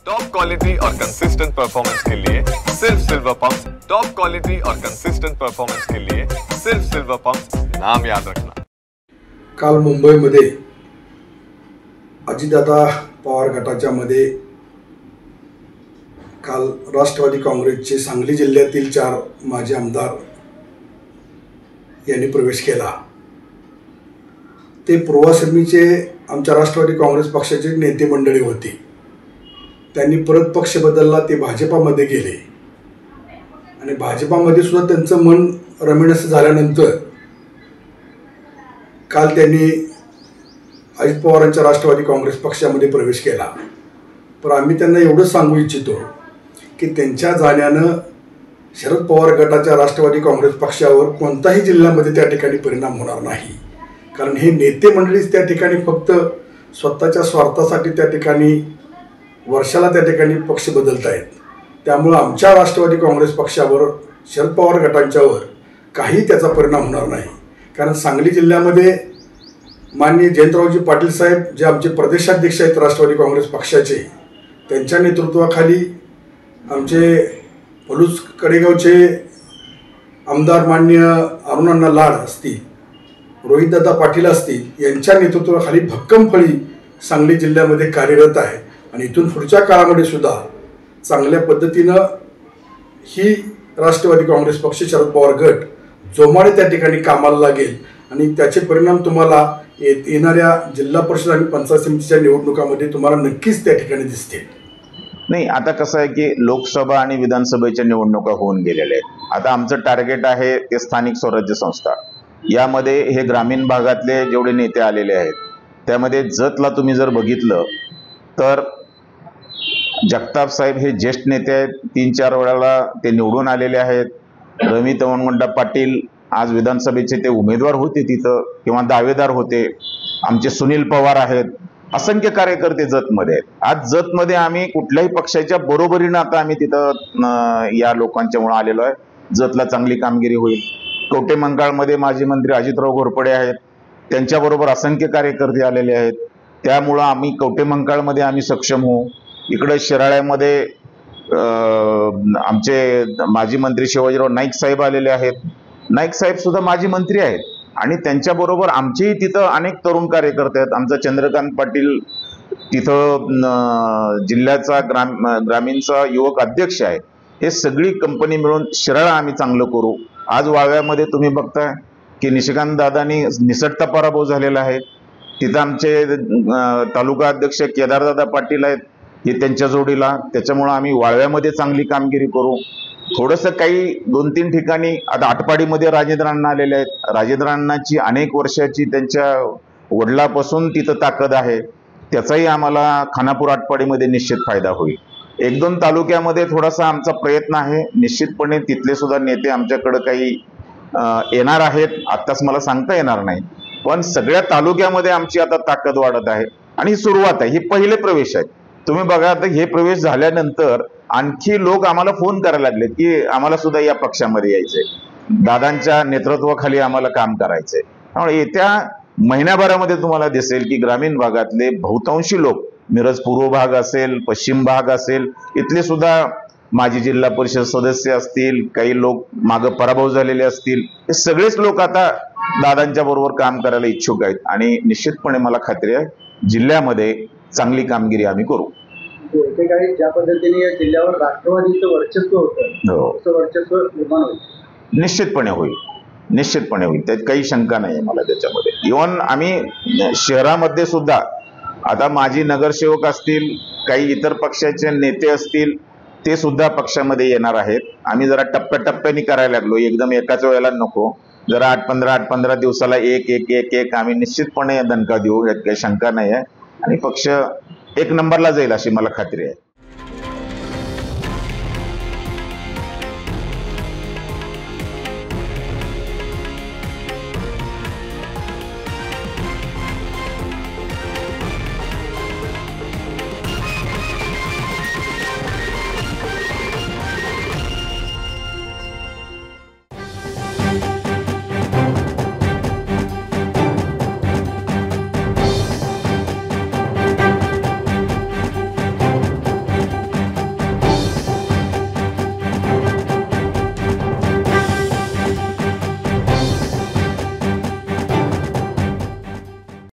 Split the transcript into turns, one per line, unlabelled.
Top quality और consistent performance के लिए सिर्फ सिल्वर पंप्स। टॉप क्वालिटी और कंसिस्टेंट परफॉर्मेंस के लिए सिर्फ सिल्वर पंप्स, नाम याद रखना।
काल मुंबईमध्ये अजितदादा पवार गटाच्या मध्ये काल राष्ट्रवादी काँग्रेसचे सांगली जिल्ह्यातील 4 माजी आमदार यांनी प्रवेश केला। ते पूर्वाश्रमीचे आमच्या राष्ट्रवादी काँग्रेस पक्षाचे नेते मंडळी होते। त्यांनी परत पक्ष बदलला, ते भाजपामध्ये गेले आणि भाजपामध्ये सुद्धा त्यांचं मन रमणीय झाल्यानंतर काल त्यांनी अजित पवारांच्या राष्ट्रवादी काँग्रेस पक्षामध्ये प्रवेश केला। पण आम्ही त्यांना एवढं सांगू इच्छितो की त्यांच्या जाण्यानं शरद पवार गटाच्या राष्ट्रवादी काँग्रेस पक्षावर कोणताही जिल्ह्यामध्ये त्या ठिकाणी परिणाम होणार नाही। कारण हे नेते मंडळीच त्या ठिकाणी फक्त स्वतःच्या स्वार्थासाठी त्या ठिकाणी वर्षाला त्या ठिकाणी पक्ष बदलत आहेत। त्यामुळे आमच्या राष्ट्रवादी काँग्रेस पक्षावर शरद पवार गटांच्यावर काही त्याचा परिणाम होणार नाही। कारण सांगली जिल्ह्यामध्ये माननीय जयंतरावजी पाटील साहेब जे आमचे प्रदेशाध्यक्ष आहेत राष्ट्रवादी काँग्रेस पक्षाचे, त्यांच्या नेतृत्वाखाली आमचे पलूस कडेगावचे आमदार माननीय अरुणांना लाड असतील, रोहितदादा पाटील असतील, यांच्या नेतृत्वाखाली भक्कम फळी सांगली जिल्ह्यामध्ये कार्यरत आहे आणि इथून पुढच्या काळामध्ये सुद्धा चांगल्या पद्धतीनं ही राष्ट्रवादी काँग्रेस पक्ष शरद पवार गट जोमाने त्या ठिकाणी कामाला लागेल आणि त्याचे परिणाम तुम्हाला येणाऱ्या जिल्हा परिषद आणि पंचायत समितीच्या निवडणुकामध्ये तुम्हाला नक्कीच त्या ठिकाणी दिसतील।
नाही, आता कसं आहे की लोकसभा आणि विधानसभेच्या निवडणुका होऊन गेलेल्या आहेत। आता आमचं टार्गेट आहे ते स्थानिक स्वराज्य संस्था। यामध्ये हे ग्रामीण भागातले जेवढे नेते आलेले आहेत त्यामध्ये जतला तुम्ही जर बघितलं तर जगताप साहेब हे ज्येष्ठ नेते आहेत, 3-4 वेळाला ते निवडून आलेले आहेत। रवी तवणगुंडा पाटील आज विधानसभेचे ते उमेदवार होते तिथं किंवा दावेदार होते। आमचे सुनील पवार आहेत, असंख्य कार्यकर्ते जतमध्ये आहेत। आज जतमध्ये आम्ही कुठल्याही पक्षाच्या बरोबरीनं आता आम्ही तिथं या लोकांच्यामुळे आलेलो आहे। जतला चांगली कामगिरी होईल। कवठेमंकाळमध्ये माजी मंत्री अजितराव घोरपडे आहेत, त्यांच्याबरोबर असंख्य कार्यकर्ते आलेले आहेत। त्यामुळं आम्ही कवठेमंकाळमध्ये आम्ही सक्षम होऊ। इकडे शिराळ्यामध्ये आमचे माजी मंत्री शिवाजीराव नाईक साहेब आलेले आहेत। नाईक साहेब सुद्धा माजी मंत्री आहेत आणि त्यांच्याबरोबर आमचेही तिथं अनेक तरुण कार्यकर्ते आहेत। आमचा चंद्रकांत पाटील तिथं जिल्ह्याचा ग्रामीणचा युवक अध्यक्ष आहे। हे सगळी कंपनी मिळून शिराळा आम्ही चांगलं करू। आज वाळव्यामध्ये तुम्ही बघताय की निशिकांत दादांनी निसटता पराभव झालेला आहे। तिथं आमचे तालुका अध्यक्ष केदारदादा पाटील आहेत, हे त्यांच्या जोडीला। त्याच्यामुळं आम्ही वाळव्यामध्ये चांगली कामगिरी करू। थोडंसं काही 2-3 ठिकाणी आता आटपाडीमध्ये राजेंद्रांना आलेले आहेत। राजेंद्रांनाची अनेक वर्षाची त्यांच्या वडिलापासून तिथं ताकद आहे, त्याचाही आम्हाला खानापूर आटपाडीमध्ये निश्चित फायदा होईल। 1-2 तालुक्यामध्ये थोडासा आमचा प्रयत्न आहे। निश्चितपणे तिथले सुद्धा नेते आमच्याकडे काही येणार आहेत, आत्ताच मला सांगता येणार नाही, पण सगळ्या तालुक्यामध्ये आमची आता ताकद वाढत आहे आणि ही सुरुवात आहे, ही पहिले प्रवेश आहे। तुम्ही बघा आता हे प्रवेश झाल्यानंतर आणखी लोक आम्हाला फोन करायला लागलेत की आम्हाला सुद्धा या पक्षामध्ये यायचंय, दादांच्या नेतृत्वाखाली आम्हाला काम करायचंय। त्यामुळे येत्या महिन्याभरामध्ये तुम्हाला दिसेल की ग्रामीण भागातले बहुतांशी लोक, मिरज पूर्व भाग असेल, पश्चिम भाग असेल, इथले सुद्धा माजी जिल्हा परिषद सदस्य असतील, काही लोक मागे पराभव झालेले असतील, हे सगळेच लोक आता दादांच्या बरोबर काम करायला इच्छुक आहेत आणि निश्चितपणे मला खात्री आहे जिल्ह्यामध्ये चांगली कामगिरी आम्ही करू।
ज्या पद्धतीने या जिल्ह्यावर राष्ट्रवादीचं वर्चस्व होतं, वर्चस्व निर्माण होईल,
निश्चितपणे होईल, निश्चितपणे होईल, त्यात काही शंका नाही मला त्याच्यामध्ये। इव्हन आम्ही शहरामध्ये सुद्धा आता माजी नगरसेवक असतील, काही इतर पक्षाचे नेते असतील, ते सुद्धा पक्षामध्ये येणार आहेत। आम्ही जरा टप्प्याटप्प्याने करायला लागलो, एकदम एकाच वेळेला नको, जरा 8-15 दिवसाला एक आम्ही निश्चितपणे दणका देऊ, यात काही शंका नाही आहे आणि पक्ष 1 नंबरला जाईल अशी मला खात्री आहे।